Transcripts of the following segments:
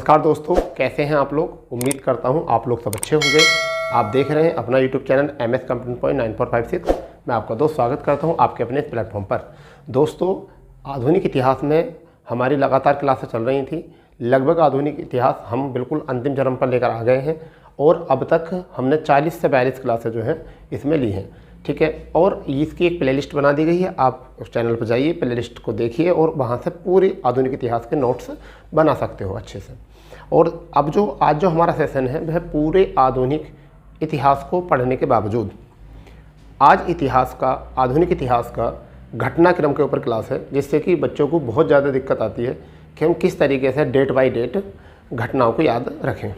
नमस्कार दोस्तों, कैसे हैं आप लोग। उम्मीद करता हूं आप लोग सब अच्छे होंगे। आप देख रहे हैं अपना YouTube channel MS computer point 9456। मैं आपका दोस्त स्वागत करता हूं आपके अपने इस प्लेटफॉर्म पर। दोस्तों, आधुनिक इतिहास में हमारी लगातार क्लासें चल रही थी। लगभग आधुनिक इतिहास हम बिल्कुल अंतिम चरण पर लेकर आ गए हैं और अब तक हमने 40 से 42 क्लासें जो हैं इसमें ली हैं, ठीक है। और इसकी एक प्लेलिस्ट बना दी गई है। आप उस चैनल पर जाइए, प्लेलिस्ट को देखिए और वहाँ से पूरी आधुनिक इतिहास के नोट्स बना सकते हो अच्छे से। और अब आज जो हमारा सेशन है वह पूरे आधुनिक इतिहास को पढ़ने के बावजूद आज आधुनिक इतिहास का घटनाक्रम के ऊपर क्लास है, जिससे कि बच्चों को बहुत ज़्यादा दिक्कत आती है कि हम किस तरीके से डेट बाई डेट घटनाओं को याद रखें।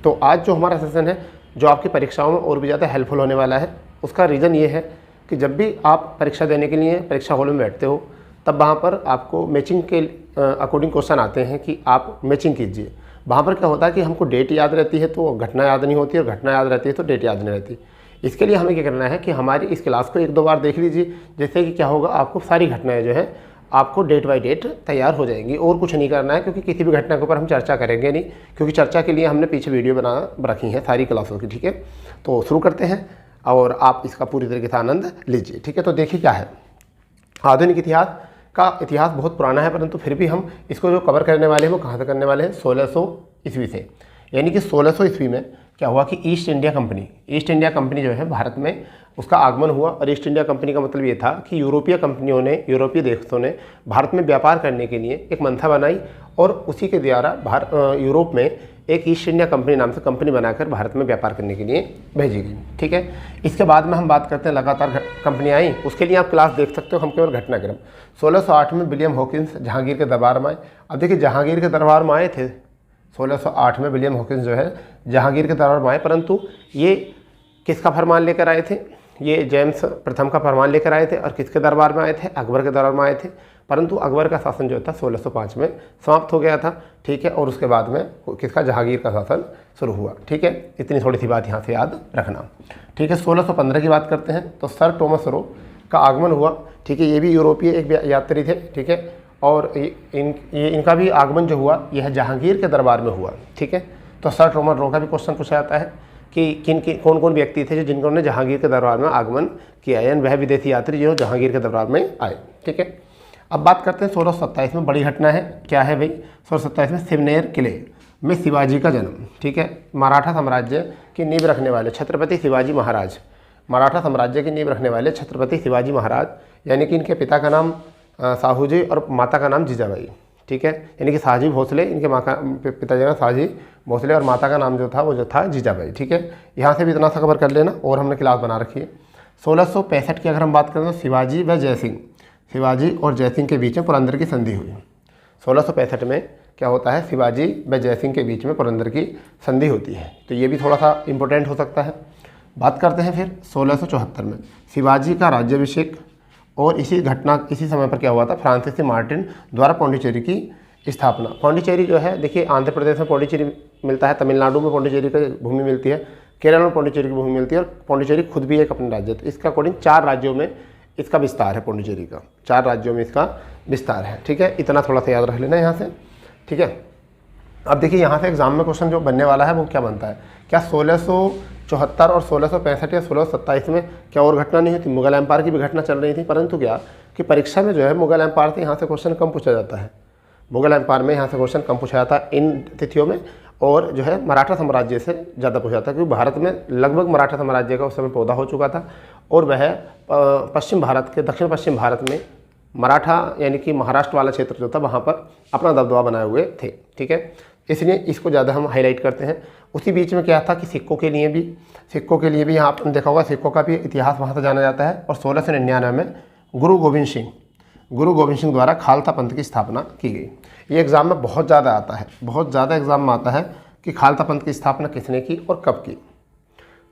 तो आज जो हमारा सेशन है, जो आपकी परीक्षाओं में और भी ज़्यादा हेल्पफुल होने वाला है, उसका रीज़न ये है कि जब भी आप परीक्षा देने के लिए परीक्षा हॉल में बैठते हो, तब वहाँ पर आपको मैचिंग के अकॉर्डिंग क्वेश्चन आते हैं कि आप मैचिंग कीजिए। वहाँ पर क्या होता है कि हमको डेट याद रहती है तो घटना याद नहीं होती, और घटना याद रहती है तो डेट याद नहीं रहती। इसके लिए हमें क्या करना है कि हमारी इस क्लास को 1-2 बार देख लीजिए, जिससे कि क्या होगा, आपको सारी घटनाएँ जो हैं आपको डेट बाई डेट तैयार हो जाएंगी। और कुछ नहीं करना है, क्योंकि किसी भी घटना के ऊपर हम चर्चा करेंगे नहीं, क्योंकि चर्चा के लिए हमने पीछे वीडियो बना रखी है सारी क्लासों की, ठीक है। तो शुरू करते हैं और आप इसका पूरी तरीके से आनंद लीजिए, ठीक है। तो देखिए क्या है, आधुनिक इतिहास बहुत पुराना है, परंतु फिर भी हम इसको जो कवर करने वाले हैं वो कहाँ से करने वाले हैं, 1600 ईस्वी से। यानी कि 1600 ईस्वी में क्या हुआ कि ईस्ट इंडिया कंपनी जो है भारत में उसका आगमन हुआ। और ईस्ट इंडिया कंपनी का मतलब ये था कि यूरोपीय देशों ने भारत में व्यापार करने के लिए एक मंथा बनाई, और उसी के द्वारा यूरोप में एक ईस्ट इंडिया कंपनी नाम से कंपनी बनाकर भारत में व्यापार करने के लिए भेजी गई, ठीक है। इसके बाद में हम बात करते हैं लगातार कंपनी आई, उसके लिए आप क्लास देख सकते हो। हम केवल घटनाक्रम 1608 में विलियम हॉकिंस जहांगीर के दरबार में आए। अब देखिए, जहांगीर के दरबार में आए थे 1608 में विलियम हॉकिंस जो है जहांगीर के दरबार में आए, परंतु ये किसका फरमान लेकर आए थे, ये जेम्स प्रथम का फरमान लेकर आए थे। और किसके दरबार में आए थे, अकबर के दरबार में आए थे। परंतु अकबर का शासन जो था 1605 में समाप्त हो गया था, ठीक है। और उसके बाद में किसका, जहांगीर का शासन शुरू हुआ, ठीक है। इतनी थोड़ी सी बात यहाँ से याद रखना, ठीक है। 1615 की बात करते हैं तो सर टॉमस रो का आगमन हुआ, ठीक है। ये भी यूरोपीय एक यात्री थे, ठीक है। और इनका भी आगमन जो हुआ यह जहांगीर के दरबार में हुआ, ठीक है। तो सर टॉमस रो का भी क्वेश्चन पूछा जाता है कि कौन कौन व्यक्ति थे जिन्होंने जहांगीर के दरबार में आगमन किया, यानी वह विदेशी यात्री जो जहांगीर के दरबार में आए, ठीक है। अब बात करते हैं 1627 में, बड़ी घटना है। क्या है भाई, 1627 में सिवनेर किले में शिवाजी का जन्म, ठीक है। मराठा साम्राज्य की नींव रखने वाले छत्रपति शिवाजी महाराज, मराठा साम्राज्य की नींव रखने वाले छत्रपति शिवाजी महाराज, यानी कि इनके पिता का नाम साहूजी और माता का नाम जीजाबाई, ठीक है। यानी कि शाहजी भोसले, इनके पिताजी का शाहजी भोसले और माता का नाम जो था जीजाबाई, ठीक है। यहाँ से भी इतना सा कवर कर लेना, और हमने क्लास बना रखी है। 1665 की अगर हम बात करें तो शिवाजी और जयसिंह के बीच में पुरंदर की संधि हुई। 1665 में क्या होता है, शिवाजी व जयसिंह के बीच में पुरंदर की संधि होती है। तो ये भी थोड़ा सा इम्पोर्टेंट हो सकता है। बात करते हैं फिर 1674 में शिवाजी का राज्याभिषेक, और इसी समय पर क्या हुआ था, फ्रांसीसी मार्टिन द्वारा पौंडीचेरी की स्थापना। पौंडीचेरी जो है, देखिए आंध्र प्रदेश में पौंडीचेरी मिलता है, तमिलनाडु में पौंडीचेरी की भूमि मिलती है, केरल में पौंडीचेरी की भूमि मिलती है, और पौंडीचेरी खुद भी एक अपना राज्य है। तो इसका अकॉर्डिंग 4 राज्यों में इसका विस्तार है, पौंडीचेरी का 4 राज्यों में इसका विस्तार है, ठीक है। इतना थोड़ा सा याद रख लेना यहाँ से, ठीक है। अब देखिए यहाँ से एग्जाम में क्वेश्चन जो बनने वाला है वो क्या बनता है, क्या 1674 और 1665 या 1627 में क्या और घटना नहीं हुई थी, मुगल एम्पायर की भी घटना चल रही थी, परंतु क्या कि परीक्षा में जो है मुगल एम्पायर से यहाँ से क्वेश्चन कम पूछा जाता है, मुगल एम्पायर में यहाँ से क्वेश्चन कम पूछा जाता है इन तिथियों में, और जो है मराठा साम्राज्य से ज़्यादा पूछा जाता है, क्योंकि भारत में लगभग मराठा साम्राज्य का उस समय पौधा हो चुका था, और वह दक्षिण पश्चिम भारत में मराठा यानी कि महाराष्ट्र वाला क्षेत्र जो था वहाँ पर अपना दबदबा बनाए हुए थे, ठीक है। इसलिए इसको ज़्यादा हम हाईलाइट करते हैं। उसी बीच में क्या था कि सिक्कों के लिए भी यहाँ आपने देखा होगा, सिक्कों का भी इतिहास वहाँ से जाना जाता है। और 1699 में गुरु गोविंद सिंह द्वारा खालसा पंथ की स्थापना की गई। ये एग्ज़ाम में बहुत ज़्यादा आता है, बहुत ज़्यादा एग्ज़ाम में आता है कि खालसा पंथ की स्थापना किसने की और कब की।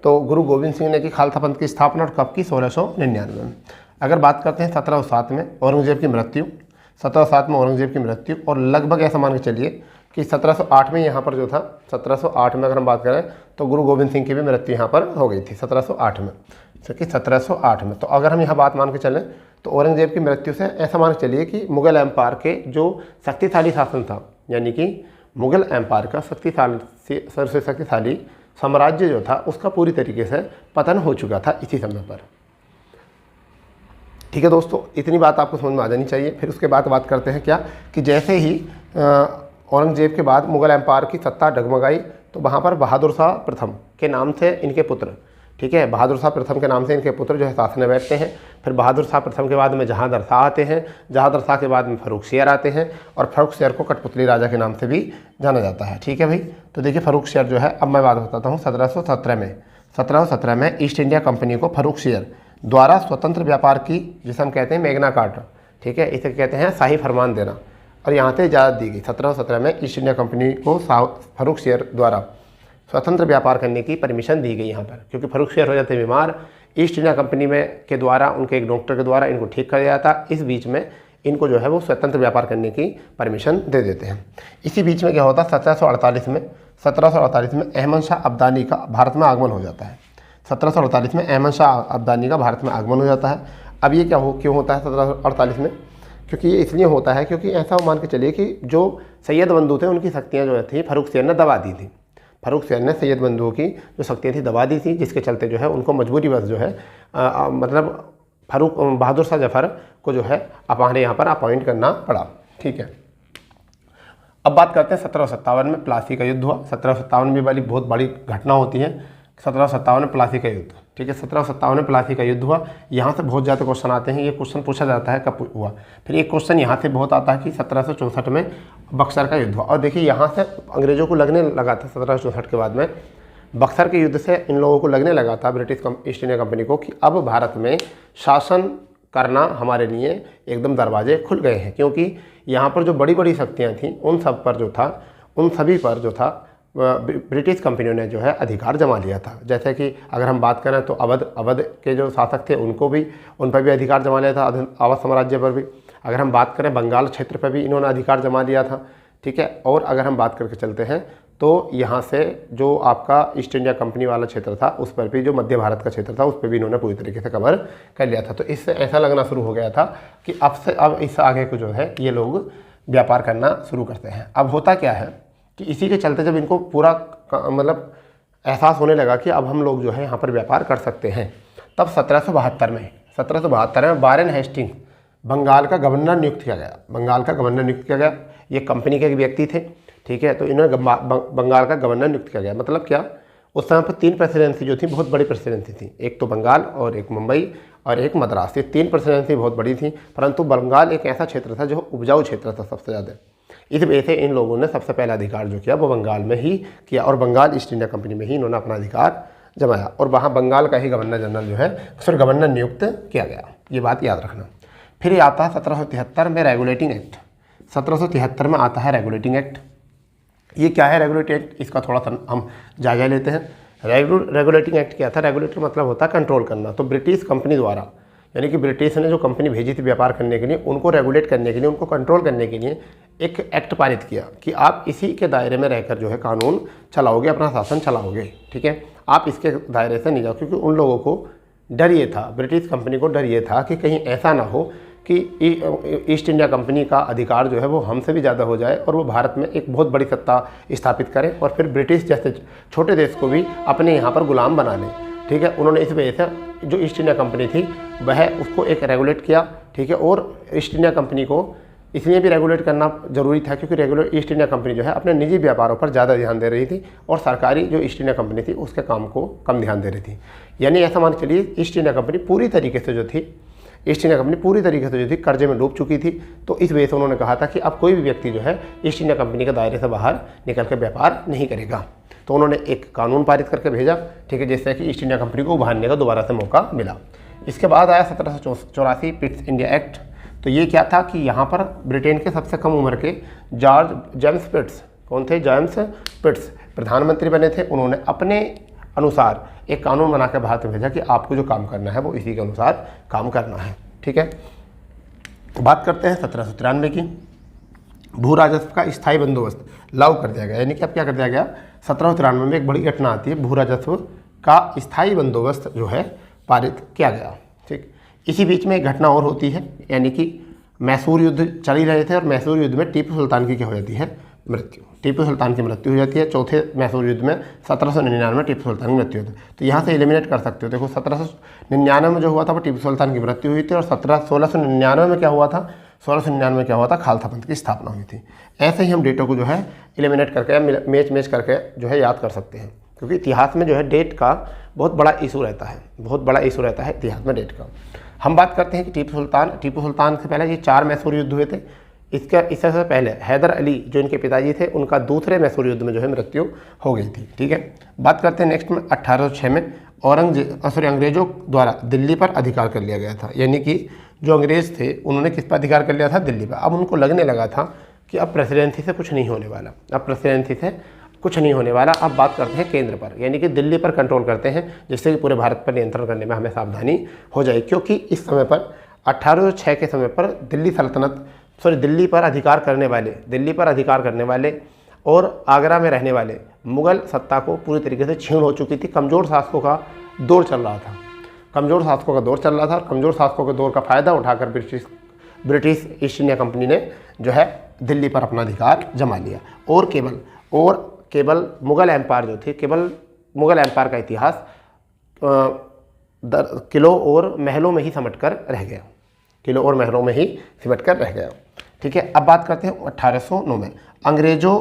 तो गुरु गोविंद सिंह ने की खालसा पंथ की स्थापना, और कब की, 1699 में। अगर बात करते हैं 1707 में औरंगजेब की मृत्यु, 1707 में औरंगजेब की मृत्यु, और लगभग ऐसा मान के चलिए कि 1708 में यहाँ पर जो था, 1708 में अगर हम बात करें तो गुरु गोविंद सिंह की भी मृत्यु यहाँ पर हो गई थी 1708 में, कि 1708 में। तो अगर हम यहाँ बात मान के चलें तो औरंगजेब की मृत्यु से ऐसा मान के चलिए कि मुगल एम्पायर के जो शक्तिशाली शासन था, यानी कि मुग़ल एम्पायर का सबसे शक्तिशाली साम्राज्य जो था उसका पूरी तरीके से पतन हो चुका था इसी समय पर। ठीक है दोस्तों, इतनी बात आपको समझ में आ जानी चाहिए। फिर उसके बाद बात करते हैं क्या कि जैसे ही औरंगजेब के बाद मुग़ल एम्पायर की सत्ता डगमगाई तो वहाँ पर बहादुर शाह प्रथम के नाम से इनके पुत्र, ठीक है, बहादुर शाह प्रथम के नाम से इनके पुत्र जो है शासन में बैठते हैं। फिर बहादुर शाह प्रथम के बाद में जहांगीर शाह आते हैं, जहांगीर शाह के बाद में फ़र्रुखसियर आते हैं, और फ़र्रुखसियर को कठपुतली राजा के नाम से भी जाना जाता है। ठीक है भाई, तो देखिए फ़र्रुखसियर जो है, अब मैं बात बताता हूँ 1717 में ईस्ट इंडिया कंपनी को फ़र्रुखसियर द्वारा स्वतंत्र व्यापार की, जिसे हम कहते हैं मैग्ना कार्टा, ठीक है, इसे कहते हैं शाही फरमान देना, और यहाँ से इजाज़त दी गई। 1717 में ईस्ट इंडिया कंपनी को फ़र्रुखसियर द्वारा स्वतंत्र व्यापार करने की परमिशन दी गई यहाँ पर, क्योंकि फ़र्रुखसियर हो जाते बीमार। ईस्ट इंडिया कंपनी में के द्वारा, उनके एक डॉक्टर के द्वारा इनको ठीक कर दिया जाता। इस बीच में इनको जो है वो स्वतंत्र व्यापार करने की परमिशन दे देते हैं। इसी बीच में क्या होता है, 1748 में अहमद शाह अब्दाली का भारत में आगमन हो जाता है। 1748 में अहमद शाह अब्दाली का भारत में आगमन हो जाता है। अब ये क्यों होता है 1748 में? क्योंकि ये इसलिए होता है क्योंकि ऐसा मान के चलिए कि जो सैयद बंधु थे उनकी शक्तियाँ जो थी फ़र्रुखसियर ने दबा दी थी। फ़र्रुखसियर ने सैयद बंधुओं की जो शक्तियाँ थी दबा दी थी, जिसके चलते जो है उनको मजबूरी बस जो है मतलब बहादुर शाह जफ़र को जो है हमारे यहाँ पर अपॉइंट करना पड़ा। ठीक है, अब बात करते हैं 1757 में प्लासी का युद्ध हुआ। 1757 में वाली बहुत बड़ी घटना होती है, 1757 में प्लासी का युद्ध। ठीक है, 1757 में प्लासी का युद्ध हुआ। यहाँ से बहुत ज़्यादा क्वेश्चन आते हैं, ये क्वेश्चन पूछा जाता है कब हुआ। फिर एक क्वेश्चन यहाँ से बहुत आता है कि 1764 में बक्सर का युद्ध हुआ। और देखिए यहाँ से अंग्रेज़ों को लगने लगा था 1764 के बाद में बक्सर के युद्ध से इन लोगों को लगने लगा था ब्रिटिश ईस्ट इंडिया कंपनी को कि अब भारत में शासन करना हमारे लिए एकदम दरवाजे खुल गए हैं, क्योंकि यहाँ पर जो बड़ी बड़ी शक्तियाँ थीं उन सब पर जो था, उन सभी पर जो था ब्रिटिश कंपनियों ने जो है अधिकार जमा लिया था। जैसे कि अगर हम बात करें तो अवध के जो शासक थे उन पर भी अधिकार जमा लिया था, अवध साम्राज्य पर भी। अगर हम बात करें बंगाल क्षेत्र पर भी इन्होंने अधिकार जमा लिया था। ठीक है, और अगर हम बात करके चलते हैं तो यहाँ से जो आपका ईस्ट इंडिया कंपनी वाला क्षेत्र था उस पर भी, जो मध्य भारत का क्षेत्र था उस पर भी इन्होंने पूरी तरीके से कवर कर लिया था। तो इससे ऐसा लगना शुरू हो गया था कि अब इससे आगे को जो है ये लोग व्यापार करना शुरू करते हैं। अब होता क्या है कि इसी के चलते जब इनको पूरा मतलब एहसास होने लगा कि अब हम लोग जो है यहाँ पर व्यापार कर सकते हैं, तब 1772 में वारेन हेस्टिंग्स बंगाल का गवर्नर नियुक्त किया गया। ये कंपनी के एक व्यक्ति थे। ठीक है, तो इन्होंने बंगाल का गवर्नर नियुक्त किया गया। मतलब क्या, उस समय पर 3 प्रेसिडेंसी जो थी बहुत बड़ी प्रेसिडेंसी थी, एक तो बंगाल और एक मुंबई और एक मद्रास। ये 3 प्रेसिडेंसी बहुत बड़ी थी, परंतु बंगाल एक ऐसा क्षेत्र था जो उपजाऊ क्षेत्र था सबसे ज़्यादा। इस वजह से इन लोगों ने सबसे पहला अधिकार जो किया वो बंगाल में ही किया, और बंगाल ईस्ट इंडिया कंपनी में ही इन्होंने अपना अधिकार जमाया, और वहाँ बंगाल का ही गवर्नर जनरल जो है सिर्फ गवर्नर नियुक्त किया गया। ये बात याद रखना। फिर ये आता है 1773 में रेगुलेटिंग एक्ट। 1773 में आता है रेगुलेटिंग एक्ट। ये क्या है रेगुलेटिंग एक्ट, इसका थोड़ा सा हम जायजा लेते हैं। रेगुलेटिंग एक्ट क्या था? रेगुलेटर मतलब होता है कंट्रोल करना। तो ब्रिटिश कंपनी द्वारा, यानी कि ब्रिटिश ने जो कंपनी भेजी थी व्यापार करने के लिए, उनको रेगुलेट करने के लिए, उनको कंट्रोल करने के लिए एक एक्ट पारित किया कि आप इसी के दायरे में रहकर जो है कानून चलाओगे, अपना शासन चलाओगे। ठीक है, आप इसके दायरे से नहीं जाओ, क्योंकि उन लोगों को डर ये था, ब्रिटिश कंपनी को डर ये था कि कहीं ऐसा ना हो कि ईस्ट इंडिया कंपनी का अधिकार जो है वो हमसे भी ज़्यादा हो जाए और वो भारत में एक बहुत बड़ी सत्ता स्थापित करें, और फिर ब्रिटिश जैसे छोटे देश को भी अपने यहाँ पर गुलाम बना लें। ठीक है, उन्होंने इस वजह से जो ईस्ट इंडिया कंपनी थी वह उसको एक रेगुलेट किया। ठीक है, और ईस्ट इंडिया कंपनी को इसलिए भी रेगुलेट करना जरूरी था क्योंकि ईस्ट इंडिया कंपनी जो है अपने निजी व्यापारों पर ज़्यादा ध्यान दे रही थी, और सरकारी जो ईस्ट इंडिया कंपनी थी उसके काम को कम ध्यान दे रही थी। यानी ऐसा मान के चलिए ईस्ट इंडिया कंपनी पूरी तरीके से जो थी कर्जे में डूब चुकी थी। तो इस वजह से उन्होंने कहा था कि अब कोई भी व्यक्ति जो है ईस्ट इंडिया कंपनी के दायरे से बाहर निकल कर व्यापार नहीं करेगा। तो उन्होंने एक कानून पारित करके भेजा। ठीक है, जिससे कि ईस्ट इंडिया कंपनी को उभारने का दोबारा से मौका मिला। इसके बाद आया 1784 पिट्स इंडिया एक्ट। तो ये क्या था कि यहाँ पर ब्रिटेन के सबसे कम उम्र के जेम्स पिट्स, कौन थे? जेम्स पिट्स प्रधानमंत्री बने थे। उन्होंने अपने अनुसार एक कानून बना के भारत में भेजा कि आपको जो काम करना है वो इसी के अनुसार काम करना है। ठीक है, बात करते हैं 1793 की। भू राजस्व का स्थायी बंदोबस्त लागू कर दिया गया। यानी कि अब क्या कर दिया गया, 1793 में एक बड़ी घटना आती है, भू राजस्व का स्थायी बंदोबस्त जो है पारित किया गया। ठीक, इसी बीच में एक घटना और होती है, यानी कि मैसूर युद्ध चल ही रहे थे, और मैसूर युद्ध में टीपू सुल्तान की क्या हो जाती है, मृत्यु। टीपू सुल्तान की मृत्यु हो जाती है। चौथे मैसूर युद्ध में 1799 में टीपू सुल्तान की मृत्यु होती है। तो यहाँ से एलिमिनेट कर सकते हो। देखो 1799 में जो हुआ था वो टीपू सुल्तान की मृत्यु हुई थी, और 1699 में क्या हुआ था, 1699 में क्या हुआ था, खालसा पंथ की स्थापना हुई थी। ऐसे ही हम डेटों को जो है एलिमिनेट करके मैच करके जो है याद कर सकते हैं, क्योंकि इतिहास में जो है डेट का बहुत बड़ा इशू रहता है, बहुत बड़ा इशू रहता है इतिहास में डेट का। हम बात करते हैं कि टीपू सुल्तान से पहले ये 4 मैसूर युद्ध हुए थे। इससे पहले हैदर अली जो इनके पिताजी थे, उनका दूसरे मैसूर युद्ध में जो है मृत्यु हो गई थी। ठीक है, बात करते हैं नेक्स्ट में 1806 में अंग्रेजों द्वारा दिल्ली पर अधिकार कर लिया गया था। यानी कि जो अंग्रेज थे उन्होंने किस पर अधिकार कर लिया था, दिल्ली पर। अब उनको लगने लगा था कि अब प्रेसिडेंसी से कुछ नहीं होने वाला, अब प्रेसिडेंसी से कुछ नहीं होने वाला। अब बात करते हैं केंद्र पर, यानी कि दिल्ली पर कंट्रोल करते हैं, जिससे कि पूरे भारत पर नियंत्रण करने में हमें सावधानी हो जाए। क्योंकि इस समय पर 1806 के समय पर दिल्ली पर अधिकार करने वाले और आगरा में रहने वाले मुगल सत्ता को पूरी तरीके से छीन हो चुकी थी। कमज़ोर शासकों का दौर चल रहा था, और कमज़ोर शासकों के दौर का फ़ायदा उठाकर ब्रिटिश ईस्ट इंडिया कंपनी ने जो है दिल्ली पर अपना अधिकार जमा लिया। और केवल मुग़ल एम्पायर जो थी, केवल मुग़ल एम्पायर का इतिहास किलों और महलों में ही सिमट कर रह गया। ठीक है, अब बात करते हैं 1809 में अंग्रेजों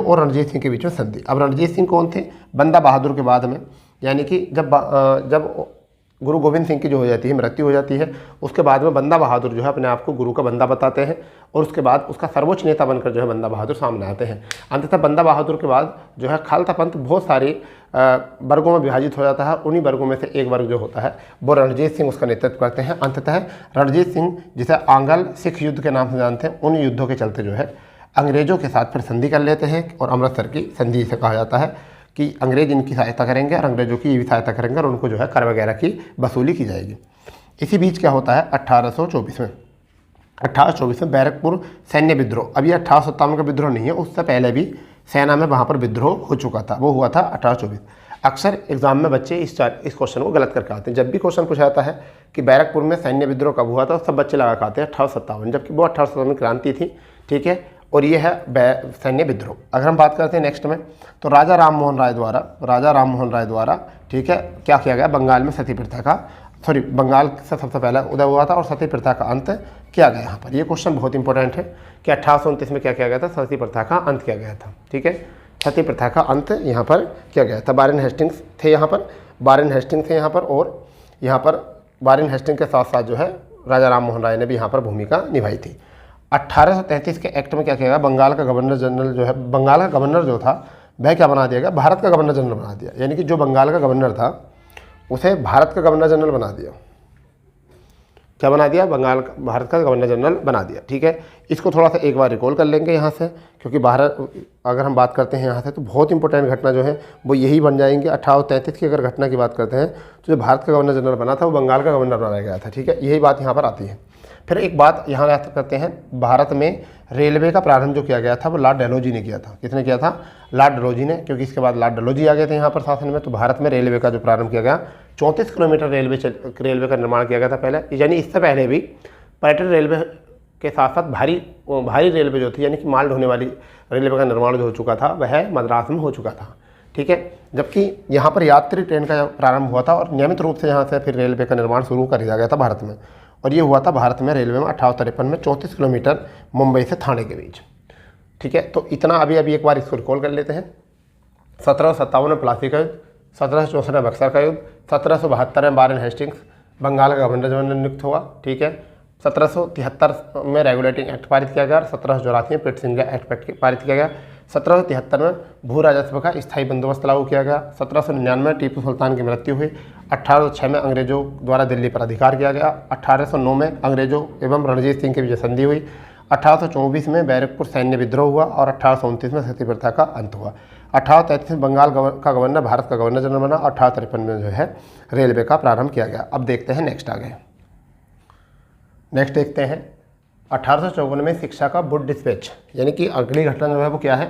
और रणजीत सिंह के बीच में संधि। अब रणजीत सिंह कौन थे, बंदा बहादुर के बाद में, यानी कि जब गुरु गोविंद सिंह की जो हो जाती है मृत्यु हो जाती है, उसके बाद में बंदा बहादुर जो है अपने आप को गुरु का बंदा बताते हैं, और उसके बाद उसका सर्वोच्च नेता बनकर जो है बंदा बहादुर सामने आते हैं। अंततः बंदा बहादुर के बाद जो है खालसा पंथ बहुत सारी वर्गों में विभाजित हो जाता है। उन्हीं वर्गों में से एक वर्ग जो होता है वो रणजीत सिंह उसका नेतृत्व करते हैं। अंततः रणजीत सिंह, जिसे आंगल सिख युद्ध के नाम से जानते हैं, उन युद्धों के चलते जो है अंग्रेजों के साथ फिर संधि कर लेते हैं, और अमृतसर की संधि से कहा जाता है कि अंग्रेज इनकी सहायता करेंगे और अंग्रेजों की भी सहायता करेंगे, और उनको जो है कर वगैरह की वसूली की जाएगी। इसी बीच क्या होता है 1824 में बैरकपुर सैन्य विद्रोह। अब ये 1857 का विद्रोह नहीं है, उससे पहले भी सेना में वहाँ पर विद्रोह हो चुका था, वो हुआ था 1824। अक्सर एग्जाम में बच्चे इस क्वेश्चन को गलत करके आते हैं। जब भी क्वेश्चन पूछा जाता है कि बैरकपुर में सैन्य विद्रोह कब हुआ था, सब बच्चे लगा के आते हैं 1857, जबकि वो 1857 में क्रांति थी। ठीक है, और ये है सैन्य विद्रोह। अगर हम बात करते हैं नेक्स्ट में, तो राजा राम मोहन राय द्वारा ठीक है क्या किया गया, बंगाल में सती प्रथा का बंगाल से सबसे पहला उदय हुआ था, और सती प्रथा का अंत किया गया। यहाँ पर ये क्वेश्चन बहुत इंपॉर्टेंट है कि 1829 में क्या किया गया था, सती प्रथा का अंत किया गया था। ठीक है, सती प्रथा का अंत यहाँ पर किया गया था। बारेन हेस्टिंग्स थे यहाँ पर, और यहाँ पर बारेन हेस्टिंग के साथ साथ जो है राजा राम मोहन राय ने भी यहाँ पर भूमिका निभाई थी। 1833 के एक्ट में क्या किया गया, बंगाल का गवर्नर जो था वह क्या बना दिया गया, भारत का गवर्नर जनरल बना दिया। यानी कि जो बंगाल का गवर्नर था उसे भारत का गवर्नर जनरल बना दिया। क्या बना दिया, भारत का गवर्नर जनरल बना दिया। ठीक है, इसको थोड़ा सा एक बार रिकॉल कर लेंगे यहाँ से, क्योंकि अगर हम बात करते हैं यहाँ से तो बहुत इंपॉर्टेंट घटना जो है वो यही बन जाएंगे। 1833 की अगर घटना की बात करते हैं तो जो भारत का गवर्नर जनरल बना था वो बंगाल का गवर्नर बनाया गया था। ठीक है, यही बात यहाँ पर आती है। फिर एक बात यहाँ याद करते हैं, भारत में रेलवे का प्रारंभ जो किया गया था वो लॉर्ड डलहौजी ने किया था। किसने किया था, लॉर्ड डलहौजी ने, क्योंकि इसके बाद लॉर्ड डलहौजी आ गए थे यहाँ पर शासन में। तो भारत में रेलवे का जो प्रारंभ किया गया, 34 किलोमीटर रेलवे का निर्माण किया गया था पहले। यानी इससे पहले भी पर्यटन रेलवे के साथ साथ भारी रेलवे जो थी, यानी कि माल ढोने वाली रेलवे का निर्माण जो हो चुका था वह मद्रास में हो चुका था। ठीक है, जबकि यहाँ पर यात्री ट्रेन का प्रारंभ हुआ था, और नियमित रूप से यहाँ से फिर रेलवे का निर्माण शुरू कर दिया गया था भारत में। और ये हुआ था भारत में रेलवे में 1853 में 34 किलोमीटर मुंबई से थाने के बीच। ठीक है, तो इतना अभी एक बार इसको रिकॉल कर लेते हैं। 1757 में प्लासी का युद्ध, 1764 में बक्सर का युद्ध, 1772 में बारेन हेस्टिंग्स बंगाल का गवर्नर जनरल नियुक्त हुआ। ठीक है, 1773 में रेगुलेटिंग एक्ट पारित किया गया, 1784 में पिट सिंघा एक्ट पारित किया गया, 1773 में भू राजस्व का स्थायी बंदोबस्त लागू किया गया, 1799 में टीपू सुल्तान की मृत्यु हुई, 1806 में अंग्रेजों द्वारा दिल्ली पर अधिकार किया गया, 1809 में अंग्रेजों एवं रणजीत सिंह के बीच संधि हुई, 1824 में बैरकपुर सैन्य विद्रोह हुआ, और 1829 में सती प्रथा का अंत हुआ। 1833 में बंगाल का गवर्नर भारत का गवर्नर जनरल बना, 1853 में जो है रेलवे का प्रारंभ किया गया। अब देखते हैं नेक्स्ट आगे। नेक्स्ट देखते हैं 1854 में शिक्षा का बुड डिस्पैच, यानी कि अगली घटना जो है वो क्या है,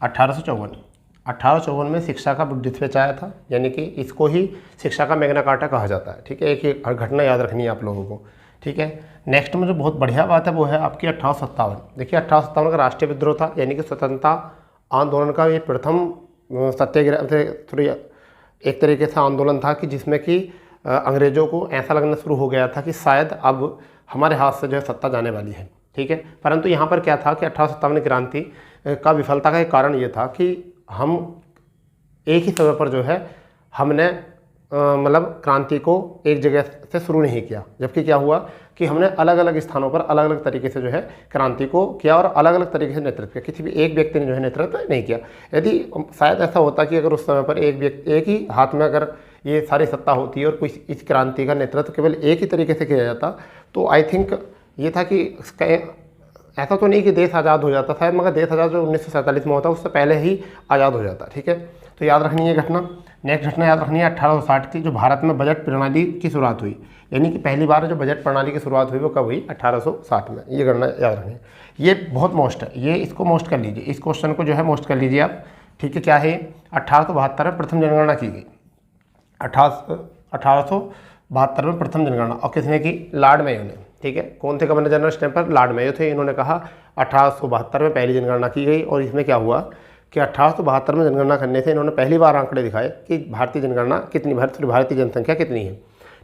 1854 में शिक्षा का बुड डिस्पैच आया था, यानी कि इसको ही शिक्षा का मैग्ना कार्टा कहा जाता है। ठीक है, एक ही घटना याद रखनी है आप लोगों को। ठीक है। नेक्स्ट में जो बहुत बढ़िया बात है वो है आपकी 1857। देखिए 1857 का राष्ट्रीय विद्रोह था, यानी कि स्वतंत्रता आंदोलन का ये प्रथम सत्याग्रह सॉरी एक तरीके से आंदोलन था कि जिसमें कि अंग्रेज़ों को ऐसा लगना शुरू हो गया था कि शायद अब हमारे हाथ से जो है सत्ता जाने वाली है। ठीक है, परंतु यहाँ पर क्या था कि 1857 क्रांति का विफलता का एक कारण ये था कि हम एक ही समय पर जो है हमने मतलब क्रांति को एक जगह से शुरू नहीं किया, जबकि क्या हुआ कि हमने अलग अलग स्थानों पर अलग अलग तरीके से जो है क्रांति को किया और अलग अलग तरीके से नेतृत्व किया। किसी भी एक व्यक्ति ने जो है नेतृत्व नहीं किया। यदि शायद ऐसा होता कि अगर उस समय पर एक ही हाथ में अगर ये सारी सत्ता होती है और कोई इस क्रांति का नेतृत्व केवल एक ही तरीके से किया जाता, तो आई थिंक ये था कि ऐसा तो नहीं कि देश आज़ाद हो जाता शायद, मगर देश आज़ाद जो 1947 में होता उससे पहले ही आज़ाद हो जाता। ठीक है, तो याद रखनी है घटना। नेक्स्ट घटना याद रखनी है 1860 की, जो भारत में बजट प्रणाली की शुरुआत हुई, यानी कि पहली बार जो बजट प्रणाली की शुरुआत हुई वो कब हुई? 1860 में। ये गणना याद रखनी है, ये बहुत मोस्ट है, ये इसको मोस्ट कर लीजिए, इस क्वेश्चन को जो है मोस्ट कर लीजिए आप। ठीक है, क्या है? 1872 में प्रथम जनगणना की गई। 1872 में प्रथम जनगणना, और किसने की? लॉर्ड मेयो ने। ठीक है, कौन थे गवर्नर जनरल इस टाइम पर? लॉर्ड मेयो थे। इन्होंने कहा 1872 में पहली जनगणना की गई, और इसमें क्या हुआ कि 1872 में जनगणना करने से इन्होंने पहली बार आंकड़े दिखाए कि भारतीय जनगणना कितनी, भारतीय जनसंख्या कितनी है।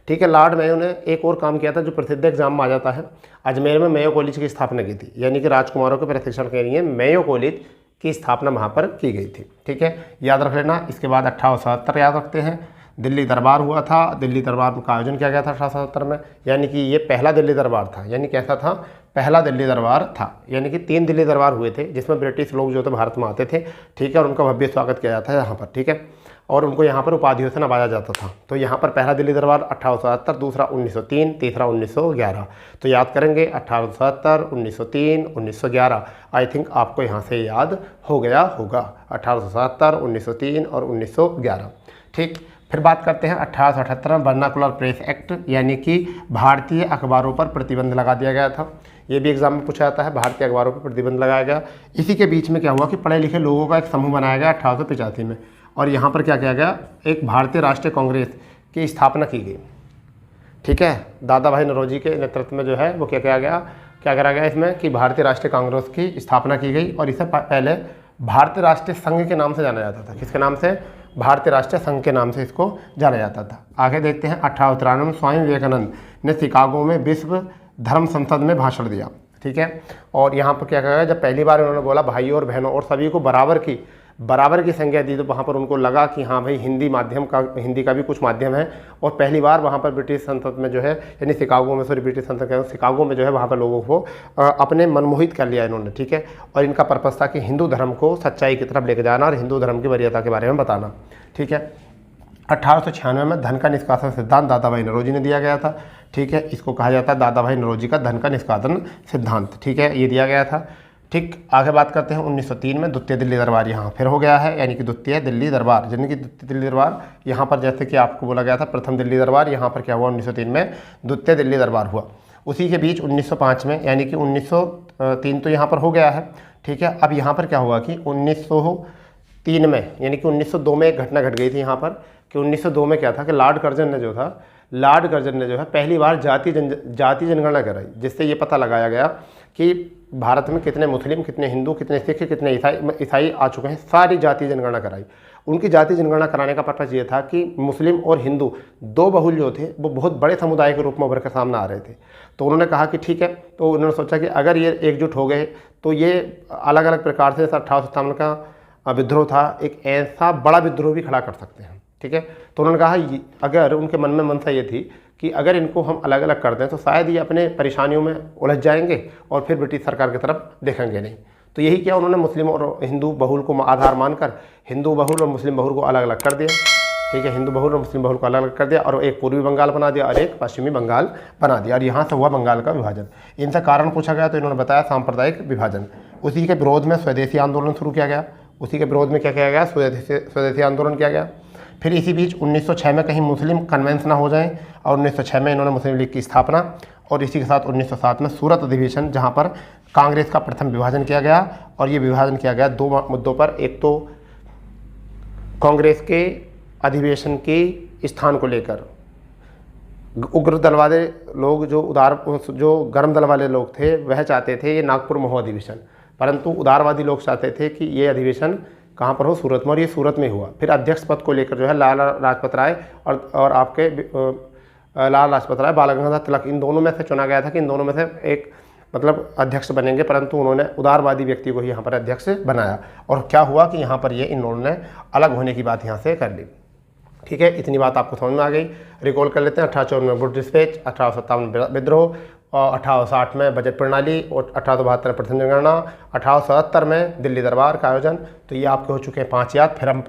ठीक है, लॉर्ड मेयो ने एक और काम किया था जो प्रसिद्ध एग्जाम में आ जाता है। अजमेर में मेयो कॉलेज की स्थापना की थी, यानी कि राजकुमारों के प्रशिक्षण के लिए मेयो कॉलेज की स्थापना वहाँ पर की गई थी। ठीक है, याद रख लेना। इसके बाद 1877 याद रखते हैं, दिल्ली दरबार हुआ था। दिल्ली दरबार का आयोजन किया गया था 1877 में, यानी कि ये पहला दिल्ली दरबार था। यानी कैसा था? पहला दिल्ली दरबार था। यानी कि 3 दिल्ली दरबार हुए थे जिसमें ब्रिटिश लोग जो थे भारत में आते थे। ठीक है, और उनका भव्य स्वागत किया जाता है यहाँ पर। ठीक है, और उनको यहाँ पर उपाधियों से नवाजा जाता था। तो यहाँ पर पहला दिल्ली दरबार 1877, दूसरा 1903, तीसरा 1911। तो याद करेंगे 1877, 1903, 1911। आई थिंक आपको यहाँ से याद हो गया होगा 1877, 1903 और 1911। ठीक, फिर बात करते हैं 1878 में वर्नाकुलर प्रेस एक्ट, यानी कि भारतीय अखबारों पर प्रतिबंध लगा दिया गया था। ये भी एग्जाम में पूछा जाता है, भारतीय अखबारों पर प्रतिबंध लगाया गया। इसी के बीच में क्या हुआ कि पढ़े लिखे लोगों का एक समूह बनाया गया 1885 में, और यहाँ पर क्या किया गया? एक भारतीय राष्ट्रीय कांग्रेस की स्थापना की गई। ठीक है, दादा भाई नौरोजी के नेतृत्व में जो है वो क्या करा गया इसमें कि भारतीय राष्ट्रीय कांग्रेस की स्थापना की गई, और इसे पहले भारतीय राष्ट्रीय संघ के नाम से जाना जाता था। किसके नाम से? भारतीय राष्ट्रीय संघ के नाम से इसको जाना जाता था। आगे देखते हैं 1893 में स्वामी विवेकानंद ने शिकागो में विश्व धर्म संसद में भाषण दिया। ठीक है, और यहाँ पर क्या कहा, जब पहली बार उन्होंने बोला भाइयों और बहनों और सभी को बराबर की संज्ञा दी, तो वहाँ पर उनको लगा कि हाँ भाई हिंदी का भी कुछ माध्यम है। और पहली बार वहाँ पर ब्रिटिश संसद में जो है, यानी शिकागो में, ब्रिटिश संसद शिकागो में जो है वहाँ पर लोगों को अपने मनमोहित कर लिया इन्होंने। ठीक है, और इनका पर्पस था कि हिंदू धर्म को सच्चाई की तरफ लेके जाना और हिंदू धर्म की वरीयता के बारे में बताना। ठीक है, 1896 में धन का निष्कासन सिद्धांत दादा भाई नौरोजी ने दिया गया था। ठीक है, इसको कहा जाता है दादा भाई नौरोजी का धन का निष्कासन सिद्धांत। ठीक है, ये दिया गया था। ठीक, आगे बात करते हैं 1903 में द्वितीय दिल्ली दरबार यहाँ फिर हो गया है, यानी कि द्वितीय दिल्ली दरबार, यानी कि द्वितीय दिल्ली दरबार यहाँ पर जैसे कि आपको बोला गया था प्रथम दिल्ली दरबार, यहाँ पर क्या हुआ? 1903 में द्वितीय दिल्ली दरबार हुआ। उसी के बीच 1905 में, यानी कि 1903 तो यहाँ पर हो गया है। ठीक है, अब यहाँ पर क्या हुआ कि 1903 में, यानी कि 1902 में एक घटना घट गई थी यहाँ पर कि 1902 में क्या था कि लॉर्ड कर्जन ने जो है पहली बार जाति जनगणना कराई, जिससे ये पता लगाया गया कि भारत में कितने मुस्लिम, कितने हिंदू, कितने सिख, कितने ईसाई आ चुके हैं। सारी जाति जनगणना कराई। उनकी जाति जनगणना कराने का पर्पज़ ये था कि मुस्लिम और हिंदू दो बहुल जो थे वो बहुत बड़े समुदाय के रूप में उभर कर सामने आ रहे थे। तो उन्होंने कहा कि ठीक है, तो उन्होंने सोचा कि अगर ये एकजुट हो गए तो ये अलग अलग प्रकार से 1857 का विद्रोह था, एक ऐसा बड़ा विद्रोह भी खड़ा कर सकते हैं। ठीक है, तो उन्होंने कहा अगर उनके मन में मनसा ये थी कि अगर इनको हम अलग अलग कर दें तो शायद ये अपने परेशानियों में उलझ जाएंगे और फिर ब्रिटिश सरकार की तरफ देखेंगे नहीं। तो यही किया उन्होंने, मुस्लिम और हिंदू बहुल को आधार मानकर हिंदू बहुल और मुस्लिम बहुल को अलग अलग कर दिया। ठीक है, हिंदू बहुल और मुस्लिम बहुल को अलग अलग कर दिया, और एक पूर्वी बंगाल बना दिया और एक पश्चिमी बंगाल बना दिया, और यहाँ से हुआ बंगाल का विभाजन। इनसे कारण पूछा गया तो इन्होंने बताया सांप्रदायिक विभाजन। उसी के विरोध में स्वदेशी आंदोलन शुरू किया गया। उसी के विरोध में क्या किया गया? स्वदेशी आंदोलन किया गया। फिर इसी बीच 1906 में कहीं मुस्लिम कन्वेंस ना हो जाए, और 1906 में इन्होंने मुस्लिम लीग की स्थापना, और इसी के साथ 1907 में सूरत अधिवेशन, जहां पर कांग्रेस का प्रथम विभाजन किया गया। और ये विभाजन किया गया 2 मुद्दों पर। एक तो कांग्रेस के अधिवेशन के स्थान को लेकर, उग्र दल वाले लोग, जो गर्म दल वाले लोग थे, वह चाहते थे ये नागपुर में हो अधिवेशन, परंतु उदारवादी लोग चाहते थे कि ये अधिवेशन कहाँ पर हो, सूरत में, और ये सूरत में हुआ। फिर अध्यक्ष पद को लेकर जो है लाला लाजपत राय और आपके लाला लाजपत राय, बाल गंगाधर तिलक, इन दोनों में से चुना गया था कि इन दोनों में से एक मतलब अध्यक्ष बनेंगे, परंतु उन्होंने उदारवादी व्यक्ति को ही यहाँ पर अध्यक्ष बनाया। और क्या हुआ कि यहाँ पर ये इन दोनों ने अलग होने की बात यहाँ से कर ली। ठीक है, इतनी बात आपको समझ में आ गई। रिकॉल कर लेते हैं। 1854 में वुड डिस्पैच, 1857 में विद्रोह, और 1860 में बजट प्रणाली, और 1872 में प्रथम जनगणना, 1877 में दिल्ली दरबार का आयोजन। तो ये आपके हो चुके हैं 5 याद। फिर हम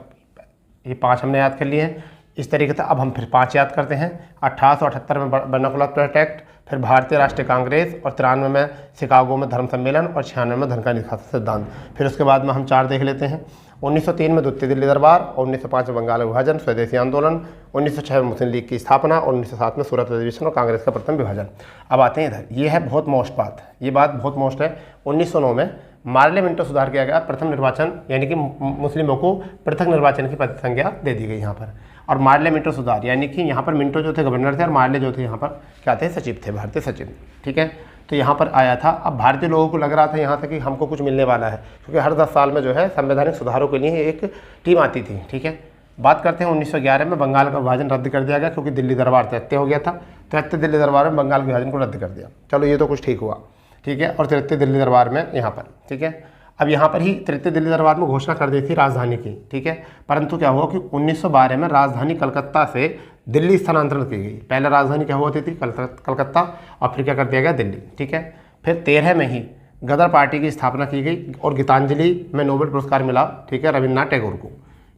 ये 5 हमने याद कर लिए हैं इस तरीके से। अब हम फिर 5 याद करते हैं। 1878 में वर्नाकुलर प्लेट एक्ट, फिर भारतीय राष्ट्रीय कांग्रेस, और 93 में शिकागो में धर्म सम्मेलन, और 96 में धन का निष्कासन सिद्धांत। फिर उसके बाद में हम 4 देख लेते हैं। 1903 में द्वितीय दिल्ली दरबार, और 1905 में बंगाल विभाजन, स्वदेशी आंदोलन, 1906 में मुस्लिम लीग की स्थापना, और 1907 में सूरत अधिवेशन और कांग्रेस का प्रथम विभाजन। अब आते हैं इधर, ये है बहुत मोस्ट बात, ये बात बहुत मोस्ट है। 1909 में मार्ले मिंटो सुधार किया गया, प्रथम निर्वाचन, यानी कि मुस्लिमों को पृथक निर्वाचन की पद संज्ञा दे दी गई यहाँ पर। और मार्ले मिंटो सुधार, यानी कि यहाँ पर मिंटो जो थे गवर्नर थे, और मार्ले जो थे यहाँ पर क्या थे, सचिव थे, भारतीय सचिव। ठीक है, तो यहाँ पर आया था। अब भारतीय लोगों को लग रहा था यहाँ तक कि हमको कुछ मिलने वाला है, क्योंकि हर 10 साल में जो है संवैधानिक सुधारों के लिए एक टीम आती थी। ठीक है, बात करते हैं 1911 में बंगाल का विभाजन रद्द कर दिया गया, क्योंकि दिल्ली दरबार तृतीय हो गया था। तृतीय दिल्ली दरबार में बंगाल के विभाजन को रद्द कर दिया। चलो ये तो कुछ ठीक हुआ। ठीक है, और तृतीय दिल्ली दरबार में यहाँ पर, ठीक है, अब यहाँ पर ही तृतीय दिल्ली दरबार में घोषणा कर दी थी राजधानी की। ठीक है, परंतु क्या हुआ कि 1912 में राजधानी कलकत्ता से दिल्ली स्थानांतरण की गई। पहले राजधानी क्या हुआ थी, कलकत्ता, और फिर क्या कर दिया गया, दिल्ली। ठीक है, फिर 13 में ही गदर पार्टी की स्थापना की गई, और गीतांजलि में नोबेल पुरस्कार मिला, ठीक है, रविन्द्रनाथ टैगोर को।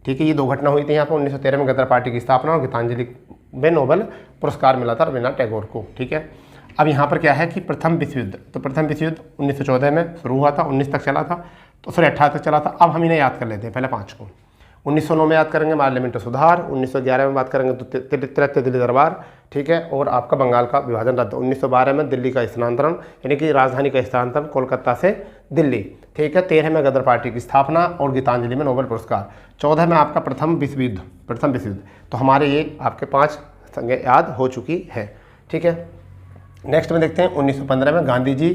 ठीक है, ये 2 घटना हुई थी यहाँ पर। 1913 में गदर पार्टी की स्थापना, और गीतांजलि में नोबेल पुरस्कार मिला था रविन्द्रनाथ टैगोर को। ठीक है, अब यहाँ पर क्या है कि प्रथम विश्व युद्ध, तो प्रथम विश्व युद्ध 1914 में शुरू हुआ था, 19 तक चला था, तो 18 तक चला था। अब हम इन्हें याद कर लेते हैं, पहले 5 को। 1909 में याद करेंगे मार्ले मिंटो सुधार, 1911 में बात करेंगे तृतीय दिल्ली दरबार, ठीक है, और आपका बंगाल का विभाजन रद्द। 1912 में दिल्ली का स्थानांतरण, यानी कि राजधानी का स्थानांतरण कोलकाता से दिल्ली। ठीक है, 13 में गदर पार्टी की स्थापना, और गीतांजलि में नोबेल पुरस्कार। 14 में आपका प्रथम विश्व युद्ध। तो हमारे ये आपके 5 संज्ञा याद हो चुकी है। ठीक है, नेक्स्ट में देखते हैं 1915 में गांधी जी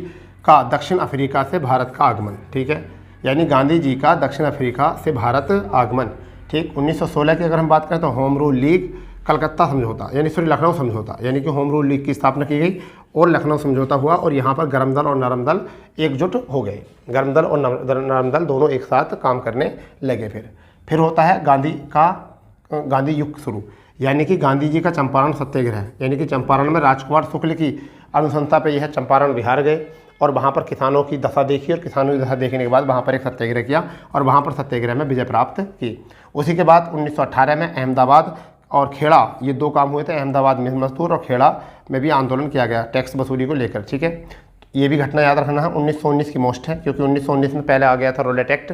का दक्षिण अफ्रीका से भारत का आगमन। ठीक है, यानी गांधी जी का दक्षिण अफ्रीका से भारत आगमन। ठीक, 1916 की अगर हम बात करें तो होम रूल लीग कलकत्ता समझौता, यानी लखनऊ समझौता, यानी कि होम रूल लीग की स्थापना की गई और लखनऊ समझौता हुआ, और यहाँ पर गर्म दल और नरम दल एकजुट हो गए। गर्म दल और नरम दल दोनों एक साथ काम करने लगे। फिर होता है गांधी युग शुरू, यानी कि गांधी जी का चंपारण सत्याग्रह, यानी कि चंपारण में राजकुमार शुक्ल की अनुशंसा पे यह चंपारण बिहार गए, और वहाँ पर किसानों की दशा देखी, और किसानों की दशा देखने के बाद वहाँ पर एक सत्याग्रह किया, और वहाँ पर सत्याग्रह में विजय प्राप्त की। उसी के बाद 1918 में अहमदाबाद और खेड़ा, ये 2 काम हुए थे। अहमदाबाद में मजदूर और खेड़ा में भी आंदोलन किया गया टैक्स वसूली को लेकर। ठीक है, ये भी घटना याद रखना है। 1919 की मोस्ट है, क्योंकि 1919 में पहले आ गया था रोलेट एक्ट,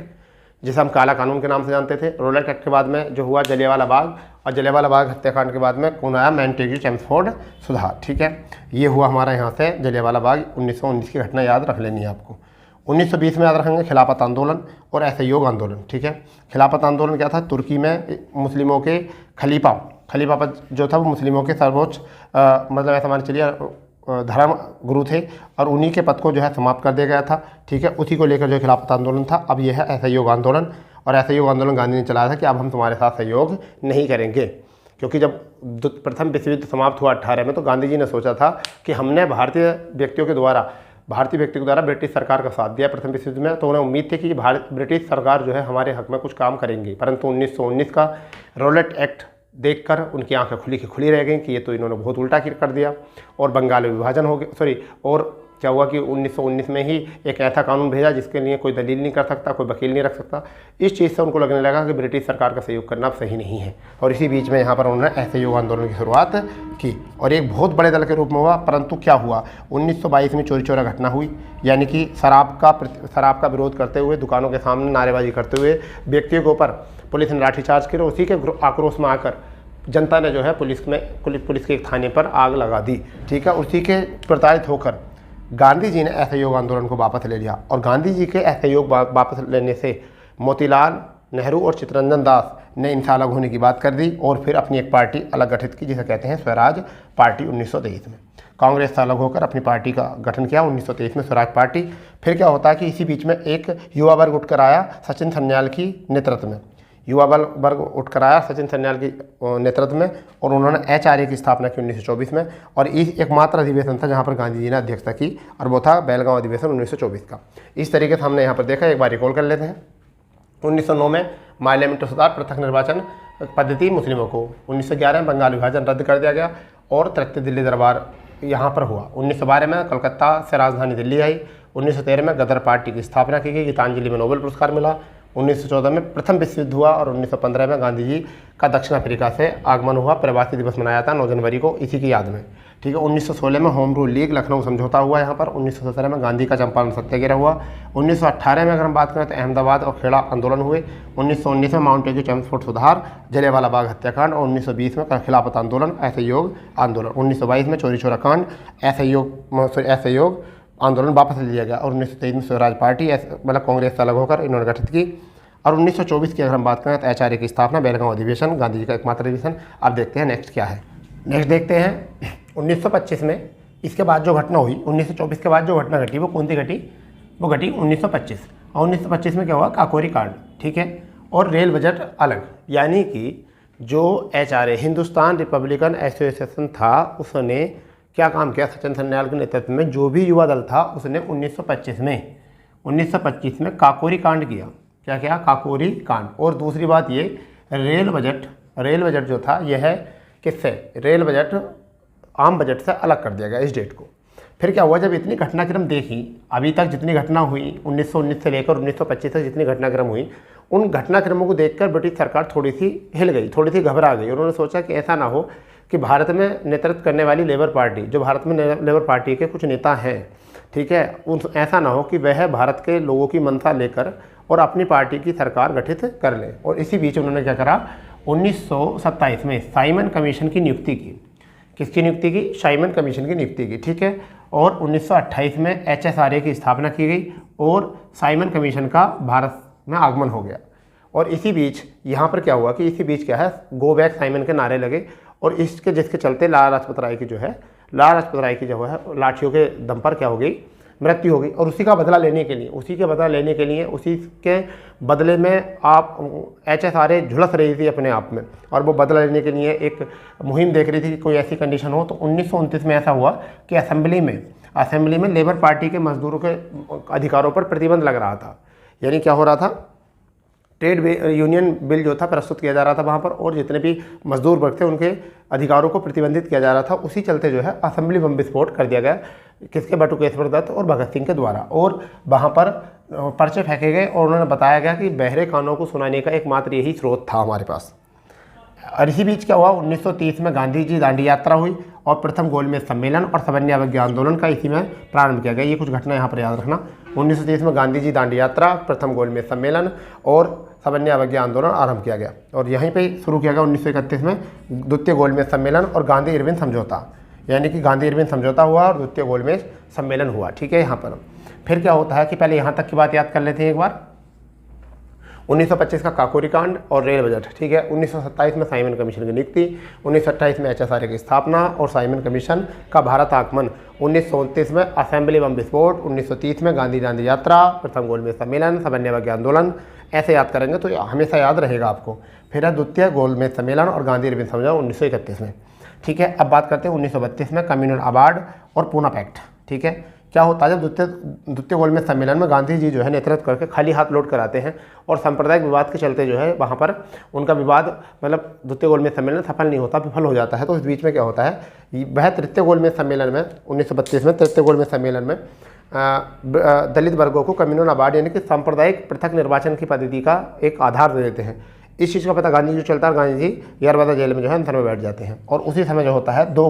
जिसे हम काला कानून के नाम से जानते थे। रोलेट एक्ट के बाद में जो हुआ जलियांवाला बाग, और जलियांवाला बाग हत्याकांड के बाद में कौन आया, मैनटेग्यू चेम्सफोर्ड सुधार। ठीक है, ये हुआ हमारा यहाँ से जलियांवाला बाग। 1919 की घटना याद रख लेनी है आपको। 1920 में याद रखेंगे खिलाफत आंदोलन और असहयोग आंदोलन। ठीक है, खिलाफत आंदोलन क्या था, तुर्की में मुस्लिमों के खलीफा पद जो था वो मुस्लिमों के सर्वोच्च मतलब ऐसा मान चलिए धर्म गुरु थे, और उन्हीं के पद को जो है समाप्त कर दिया गया था। ठीक है, उसी को लेकर जो खिलाफत आंदोलन था। अब यह है असहयोग आंदोलन, और असहयोग आंदोलन गांधी ने चलाया था कि अब हम तुम्हारे साथ सहयोग नहीं करेंगे, क्योंकि जब प्रथम विश्व युद्ध समाप्त हुआ 18 में, तो गांधी जी ने सोचा था कि हमने भारतीय व्यक्तियों के द्वारा ब्रिटिश सरकार का साथ दिया प्रथम विश्व युद्ध में, तो उन्हें उम्मीद थी कि ब्रिटिश सरकार जो है हमारे हक में कुछ काम करेंगी। परंतु 1919 का रोलेट एक्ट देखकर उनकी आंखें खुली रह गई कि ये तो इन्होंने बहुत उल्टा कर दिया, और बंगाल में विभाजन हो गया। और क्या हुआ कि 1919 में ही एक ऐसा कानून भेजा जिसके लिए कोई दलील नहीं कर सकता, कोई वकील नहीं रख सकता। इस चीज़ से उनको लगने लगा कि ब्रिटिश सरकार का सहयोग करना सही नहीं है, और इसी बीच में यहाँ पर उन्होंने असहयोग आंदोलन की शुरुआत की, और एक बहुत बड़े दल के रूप में हुआ। परंतु क्या हुआ, 1922 में चोरी चोरा घटना हुई, यानी कि शराब का विरोध करते हुए, दुकानों के सामने नारेबाजी करते हुए व्यक्तियों के ऊपर पुलिस ने लाठीचार्ज किया। उसी के आक्रोश में आकर जनता ने जो है पुलिस के एक थाने पर आग लगा दी। ठीक है, उसी के प्रताड़ित होकर गांधी जी ने असहयोग आंदोलन को वापस ले लिया, और गांधी जी के असहयोग वापस लेने से मोतीलाल नेहरू और चित्तरंजन दास ने इनसे अलग होने की बात कर दी और फिर अपनी एक पार्टी अलग गठित की जिसे कहते हैं स्वराज पार्टी 1923 में। कांग्रेस से अलग होकर अपनी पार्टी का गठन किया 1923 में, स्वराज पार्टी। फिर क्या होता है कि इसी बीच में एक युवा वर्ग उठकर आया सचिन सन्याल की नेतृत्व में, युवा वर्ग उठकर आया सचिन सन्याल की नेतृत्व में, और उन्होंने HRA की स्थापना की 1924 में। और इस एकमात्र अधिवेशन था जहां पर गांधी जी ने अध्यक्षता की, और वो था बेलगांव अधिवेशन 1924 का। इस तरीके से हमने यहाँ पर देखा, एक बार रिकॉल कर लेते हैं। 1909 में पार्लियामेंट सुधार, पृथक निर्वाचन पद्धति मुस्लिमों को। 1911 में बंगाल विभाजन रद्द कर दिया गया और तृतीय दिल्ली दरबार यहाँ पर हुआ। 1912 में कलकत्ता से राजधानी दिल्ली आई। 1913 में गदर पार्टी की स्थापना की गई, गीतांजलि में नोबेल पुरस्कार मिला। 1914 में प्रथम विश्व युद्ध हुआ और 1915 में गांधी जी का दक्षिण अफ्रीका से आगमन हुआ। प्रवासी दिवस मनाया था 9 जनवरी को इसी की याद में, ठीक है। 1916 में होम रूल लीग लखनऊ समझौता हुआ यहाँ पर। 1917 में गांधी का चंपारण सत्याग्रह हुआ। 1918 में अगर हम बात करें तो अहमदाबाद और खेड़ा आंदोलन हुए। 1919 में माउंट एगू चैम्सफोर्ड सुधार, जलियांवाला बाग हत्याकांड, और 1920 में खिलाफत आंदोलन, असहयोग आंदोलन। 1922 में चोरी चोरा कांड, असहयोग आंदोलन वापस ले लिया गया। और 1923 में स्वराज पार्टी मतलब कांग्रेस से अलग होकर इन्होंने गठित की। और 1924 की अगर हम बात करें तो HRA की स्थापना, बेलगांव अधिवेशन, गांधी जी का एकमात्र अधिवेशन। अब देखते हैं नेक्स्ट क्या है। नेक्स्ट देखते हैं 1925 में इसके बाद जो घटना हुई, 1924 के बाद जो घटना घटी वो कौन सी घटी, वो घटी 1925। और 1925 में क्या हुआ, काकोरी कांड, ठीक है, और रेल बजट अलग। यानी कि जो HRA हिंदुस्तान रिपब्लिकन एसोसिएशन था उसने क्या काम किया, सचिन सन्याल के नेतृत्व में जो भी युवा दल था उसने 1925 में काकोरी कांड किया। क्या किया, काकोरी कांड। और दूसरी बात ये, रेल बजट जो था यह किससे, रेल बजट आम बजट से अलग कर दिया गया इस डेट को। फिर क्या हुआ, जब इतनी घटनाक्रम देखी, अभी तक जितनी घटना हुई 1919 से लेकर 1925 तक जितनी घटनाक्रम हुई, उन घटनाक्रमों को देखकर ब्रिटिश सरकार थोड़ी सी हिल गई, थोड़ी सी घबरा गई। उन्होंने सोचा कि ऐसा ना हो कि भारत में नेतृत्व करने वाली लेबर पार्टी, जो भारत में लेबर पार्टी के कुछ नेता हैं, ठीक है, ऐसा ना हो कि वह भारत के लोगों की मंशा लेकर और अपनी पार्टी की सरकार गठित कर ले। और इसी बीच उन्होंने क्या करा, 1927 में साइमन कमीशन की नियुक्ति की। किसकी नियुक्ति की, साइमन कमीशन की नियुक्ति की, ठीक है। और 1928 में HSRA की स्थापना की गई और साइमन कमीशन का भारत में आगमन हो गया। और इसी बीच यहाँ पर क्या हुआ कि इसी बीच क्या है, गो बैक साइमन के नारे लगे, और इसके जिसके चलते लाला लाजपत राय की जो है लाठियों के दम पर क्या हो गई, मृत्यु हो गई। और उसी के बदला लेने के लिए उसी के बदले में आप HSRA झुलस रही थी अपने आप में, और वो बदला लेने के लिए एक मुहिम देख रही थी कि कोई ऐसी कंडीशन हो। तो 1929 में ऐसा हुआ कि असेंबली में लेबर पार्टी के मजदूरों के अधिकारों पर प्रतिबंध लग रहा था। यानी क्या हो रहा था, ट्रेड यूनियन बिल जो था प्रस्तुत किया जा रहा था वहाँ पर, और जितने भी मजदूर वर्ग थे उनके अधिकारों को प्रतिबंधित किया जा रहा था। उसी चलते जो है असेंबली बम विस्फोट कर दिया गया, किसके, बटुकेश्वर दत्त और भगत सिंह के द्वारा। और वहाँ पर पर्चे फेंके गए और उन्होंने बताया गया कि बहरे कानों को सुनाने का एकमात्र यही स्रोत था हमारे पास। और इसी बीच क्या हुआ, 1930 में गांधी जी दांडी यात्रा हुई और प्रथम गोलमेज सम्मेलन और सबन्या अवज्ञा आंदोलन का इसी में प्रारंभ किया गया। ये कुछ घटना यहाँ पर याद रखना। 1930 में गांधी जी दांडी यात्रा, प्रथम गोलमेज सम्मेलन और सबन्या अवज्ञा आंदोलन आरंभ किया गया। और यहीं पे शुरू किया गया 1931 में द्वितीय गोलमेज सम्मेलन और गांधी इरविन समझौता। यानी कि गांधी इरविन समझौता हुआ और द्वितीय गोलमेज सम्मेलन हुआ, ठीक है। यहाँ पर फिर क्या होता है कि पहले यहाँ तक की बात याद कर लेते हैं एक बार। 1925 का काकोरी कांड और रेल बजट, ठीक है। 1927 में साइमन कमीशन की नियुक्ति, 1928 में HSRA की स्थापना और साइमन कमीशन का भारत आगमन, 1929 में असेंबली बम विस्फोट, 1930 में गांधी दांडी यात्रा, प्रथम गोलमेज सम्मेलन, सबन्या अवज्ञा आंदोलन। ऐसे याद करेंगे तो हमेशा याद रहेगा आपको। फिर है द्वितीय गोलमेज सम्मेलन और गांधी इरविन समझौता 1931 में, ठीक है। अब बात करते हैं 1932 में कम्युनल अवार्ड और पूना पैक्ट, ठीक है। क्या होता है, जब द्वितीय गोलमेज सम्मेलन में गांधी जी जो है नेतृत्व करके खाली हाथ लौट कर आते हैं और सांप्रदायिक विवाद के चलते जो है वहाँ पर उनका विवाद, मतलब द्वितीय गोलमेज सम्मेलन सफल नहीं होता, विफल हो जाता है। तो इस बीच में क्या होता है, वह तृतीय गोलमेज सम्मेलन में 1932 में तृतीय गोलमेज सम्मेलन में दलित वर्गों को कम्युनल अवार्ड यानी कि सांप्रदायिक पृथक निर्वाचन की पद्धति का एक आधार दे देते हैं। इस चीज़ का पता गांधी जी चलता है, गांधी जी यरवादा जेल में जो है अंदर में बैठ जाते हैं। और उसी समय जो होता है दो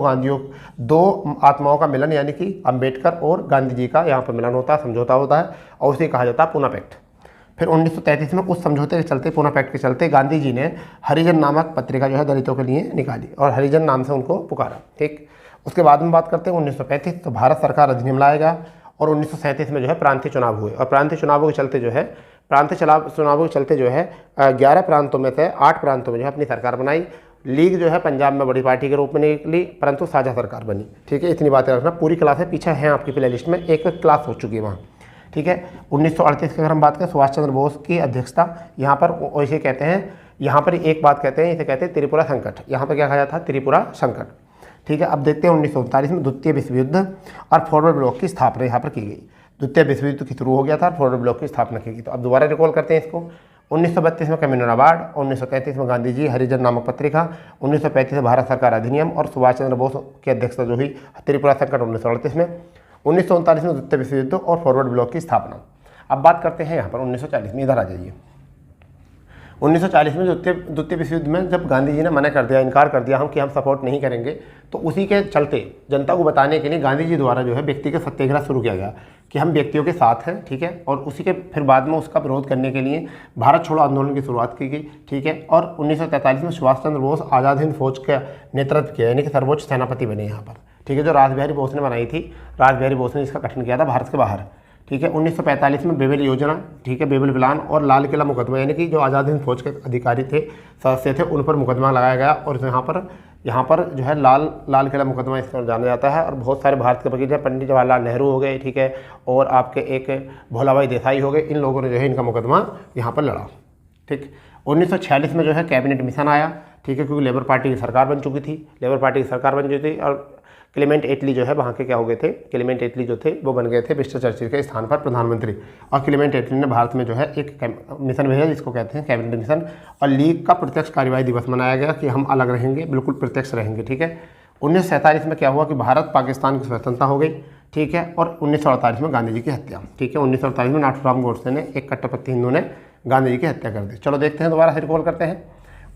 आत्माओं का मिलन, यानी कि अंबेडकर और गांधी जी का यहाँ पर मिलन होता है, समझौता होता है, और उसे कहा जाता है पूना पैक्ट। फिर 1933 में उस समझौते के चलते, पूना पैक्ट के चलते, गांधी जी ने हरिजन नामक पत्रिका जो है दलितों के लिए निकाली और हरिजन नाम से उनको पुकारा, ठीक। उसके बाद में बात करते हैं 1935 तो भारत सरकार अधिनियम लाएगा और 1937 में जो है प्रांतीय चुनाव हुए और प्रांतीय चुनावों के चलते जो है प्रांत चुनावों के चलते जो है 11 प्रांतों में से 8 प्रांतों में जो है अपनी सरकार बनाई। लीग जो है पंजाब में बड़ी पार्टी के रूप में निकली, परंतु साझा सरकार बनी। ठीक है, इतनी बातें रखना। पूरी क्लास है, पीछे हैं आपकी प्ले लिस्ट में, एक क्लास हो चुकी है वहाँ। ठीक है, 1938 की अगर हम बात करें, सुभाष चंद्र बोस की अध्यक्षता। यहाँ पर वैसे कहते हैं, यहाँ पर एक बात कहते हैं, इसे कहते हैं त्रिपुरा संकट। यहाँ पर क्या कहा जाता है? त्रिपुरा संकट। ठीक है, अब देखते हैं 1939 में द्वितीय विश्व युद्ध और फॉरवर्ड ब्लॉक की स्थापना यहाँ पर की गई। द्वितीय विश्व युद्ध की शुरू हो गया था और फॉरवर्ड ब्लॉक की स्थापना की गई। तो अब दोबारा रिकॉल करते हैं इसको। 1932 में कम्युनल अवार्ड, 1933 में गांधी जी हरिजन नामक पत्रिका, 1935 में भारत सरकार अधिनियम और सुभाष चंद्र बोस की अध्यक्षता जो हुई त्रिपुरा संकट 1938 में, 1939 में द्वितीय विश्व युद्ध और फॉरवर्ड ब्लॉक की स्थापना। अब बात करते हैं यहाँ पर 1940 में, इधर आ जाइए। 1940 में द्वितीय विश्व युद्ध में जब गांधी जी ने मना कर दिया, इनकार कर दिया हम कि हम सपोर्ट नहीं करेंगे, तो उसी के चलते जनता को बताने के लिए गांधी जी द्वारा जो है व्यक्तिगत सत्याग्रह शुरू किया गया कि हम व्यक्तियों के साथ हैं। ठीक है, और उसी के फिर बाद में उसका विरोध करने के लिए भारत छोड़ो आंदोलन की शुरुआत की गई। ठीक है, और 1943 में सुभाष चंद्र बोस आज़ाद हिंद फौज का नेतृत्व किया, यानी कि सर्वोच्च सेनापति बने यहाँ पर। ठीक है, जो रासबिहारी बोस ने बनाई थी, रासबिहारी बोस ने इसका गठन किया था भारत के बाहर। ठीक है, 1945 में बेबल योजना, ठीक है, बेबल प्लान और लाल किला मुकदमा, यानी कि जो आज़ाद हिंद फौज के अधिकारी थे, सदस्य थे, उन पर मुकदमा लगाया गया। और यहाँ पर जो है लाल किला मुकदमा इस तरह जाना जाता है। और बहुत सारे भारत के वकील हैं, पंडित जवाहरलाल नेहरू हो गए, ठीक है, और आपके एक भोलाभाई देसाई हो गए, इन लोगों ने जो है इनका मुकदमा यहाँ पर लड़ा। ठीक, 1946 में जो है कैबिनेट मिशन आया। ठीक है, क्योंकि लेबर पार्टी की सरकार बन चुकी थी, लेबर पार्टी की सरकार बन चुकी थी और क्लेमेंट एटली जो है वहाँ के क्या हो गए थे, क्लेमेंट एटली जो थे वो बन गए थे मिस्टर चर्चिल के स्थान पर प्रधानमंत्री। और क्लेमेंट एटली ने भारत में जो है एक मिशन भेजा जिसको कहते हैं कैबिनेट मिशन। और लीग का प्रत्यक्ष कार्यवाही दिवस मनाया गया कि हम अलग रहेंगे, बिल्कुल प्रत्यक्ष रहेंगे। ठीक है, 1947 में क्या हुआ कि भारत पाकिस्तान की स्वतंत्रता हो गई। ठीक है, और 1948 में गांधी जी की हत्या। ठीक है, 1948 में नाथूराम गोडसे ने, एक कट्टरपंथी हिंदू ने गांधी जी की हत्या कर दी। चलो देखते हैं, दोबारा से रिकॉल करते हैं।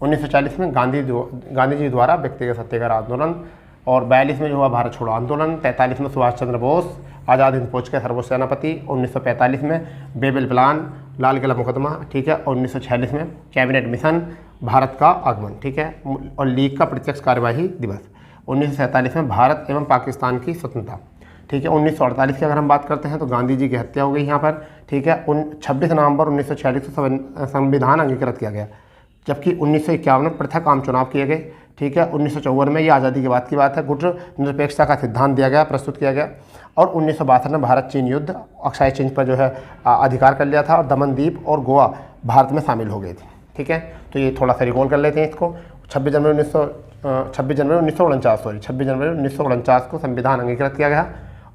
1940 में गांधी जी द्वारा व्यक्तिगत सत्याग्रह आंदोलन, और 42 में जो हुआ भारत छोड़ो आंदोलन, 43 में सुभाष चंद्र बोस आज़ाद हिंद फौज के सर्वोच्च सेनापति, 1945 में बेबल प्लान, लाल किला मुकदमा। ठीक है, और 1946 में कैबिनेट मिशन, भारत का आगमन। ठीक है, और लीग का प्रत्यक्ष कार्यवाही दिवस, 1947 में भारत एवं पाकिस्तान की स्वतंत्रता। ठीक है, 1948 की अगर हम बात करते हैं तो गांधी जी की हत्या हो गई यहाँ पर। ठीक है, 26 नवंबर 1946 को संविधान अंगीकृत किया गया, जबकि 1951 में पृथक आम चुनाव किए गए। ठीक है, 1954 में, ये आज़ादी के बाद की बात है, गुट निरपेक्षता का सिद्धांत दिया गया, प्रस्तुत किया गया। और 1962 में भारत चीन युद्ध, अक्साई चिन्ह पर जो है अधिकार कर लिया था, और दमन द्वीप और गोवा भारत में शामिल हो गए थे। ठीक है, तो ये थोड़ा सा रिकॉल कर लेते हैं इसको। 26 जनवरी 1949 को संविधान अंगीकृत किया गया।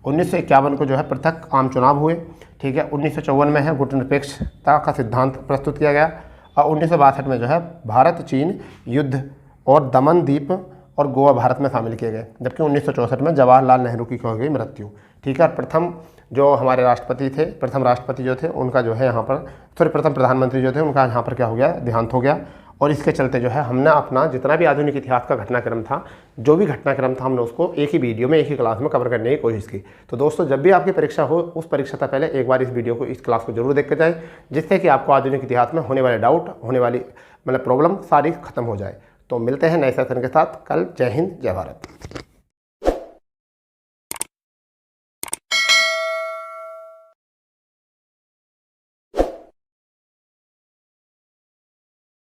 1951 को जो है पृथक आम चुनाव हुए। ठीक है, 1954 में है गुट निरपेक्षता का सिद्धांत प्रस्तुत किया गया। और 1962 में जो है भारत चीन युद्ध और दमन द्वीप और गोवा भारत में शामिल किए गए, जबकि 1964 में जवाहरलाल नेहरू की हो गई मृत्यु। ठीक है, और प्रथम जो हमारे राष्ट्रपति थे, प्रथम राष्ट्रपति जो थे उनका जो है यहाँ पर, प्रथम प्रधानमंत्री जो थे उनका यहाँ पर क्या हो गया, देहांत हो गया। और इसके चलते जो है हमने अपना जितना भी आधुनिक इतिहास का घटनाक्रम था, जो भी घटनाक्रम था, हमने उसको एक ही वीडियो में, एक ही क्लास में कवर करने की कोशिश की। तो दोस्तों, जब भी आपकी परीक्षा हो, उस परीक्षा से पहले एक बार इस वीडियो को, इस क्लास को जरूर देख कर जाएं, जिससे कि आपको आधुनिक इतिहास में होने वाले डाउट, होने वाली प्रॉब्लम सारी खत्म हो जाए। तो मिलते हैं नए सेशन के साथ कल। जय हिंद, जय भारत।